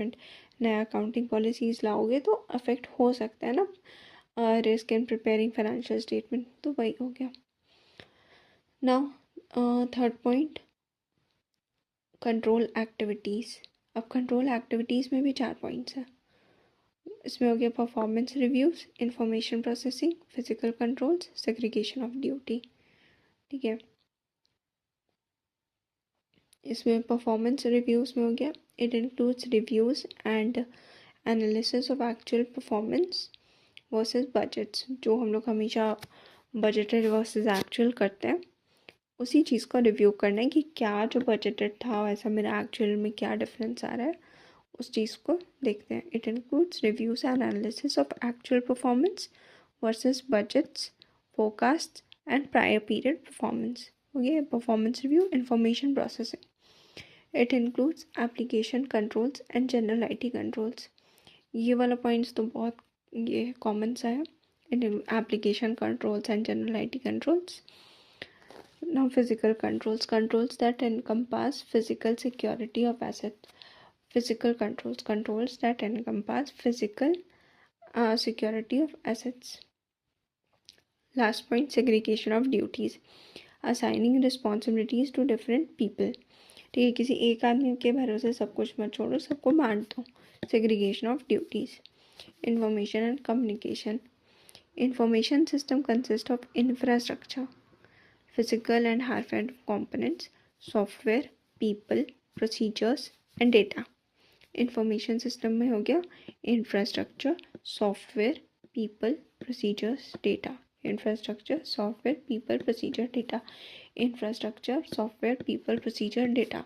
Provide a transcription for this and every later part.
Statement, नया accounting policies लाओगे तो अफेक्ट हो सकता है ना risk in preparing financial statement, तो वही हो गया। Now third point, control activities. अब कंट्रोल एक्टिविटीज़ में भी 4 पॉइंट्स हैं। इसमें हो गया performance reviews, information processing, physical controls, segregation of duty. ठीक है, इसमें परफॉर्मेंस रिव्यूज़ में हो गया, it includes reviews and analysis of actual performance versus budgets. जो हम लोग हमेशा बजटेड वर्सेस एक्चुअल करते हैं, उसी चीज़ को रिव्यू करना है कि क्या जो बजटेड था वैसा मेरा एक्चुअल में क्या डिफरेंस आ रहा है, उस चीज़ को देखते हैं। It includes reviews and analysis of actual performance versus budgets, forecast and prior period performance. हो गया performance review. Information processing, it includes application controls and general IT controls. ये वाला पॉइंट्स तो बहुत ये कॉमन सा है, application controls and general IT controls. Now physical controls, controls that encompass physical security of assets. Physical controls, controls that encompass physical security of assets. Last point, segregation of duties, assigning responsibilities to different people. ठीक है, किसी एक आदमी के भरोसे सब कुछ मत छोड़ो, सबको बांट दो। Segregation of duties. Information and communication, information system consist of infrastructure, physical and hardware components, software, people, procedures and data. Information system में हो गया infrastructure, software, people, procedures, data. Infrastructure, software, people, procedure, data. Infrastructure, software, people, procedure, data.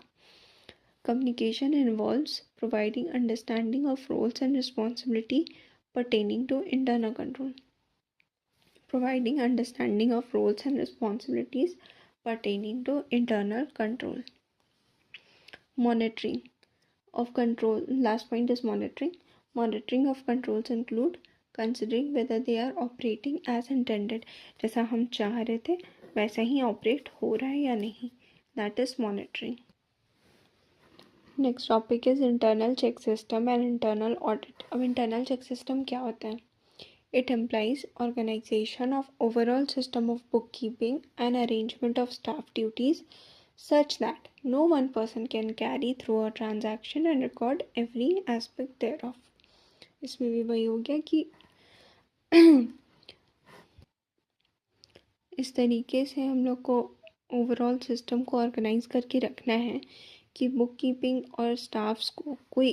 Communication involves providing understanding of roles and responsibility pertaining to internal control. Providing understanding of roles and responsibilities pertaining to internal control. Monitoring of control. Last point is monitoring. Monitoring of controls include considering whether they are operating as intended. जैसा हम चाह रहे थे वैसा ही operate हो रहा है या नहीं, that is monitoring. Next topic is internal check system and internal audit. अब internal check system क्या होता है? It implies organization of overall system of bookkeeping and arrangement of staff duties such that no one person can carry through a transaction and record every aspect thereof. इसमें भी वही हो गया कि इस तरीके से हम लोग को ओवरऑल सिस्टम को ऑर्गेनाइज करके रखना है कि बुक कीपिंग और स्टाफ्स को कोई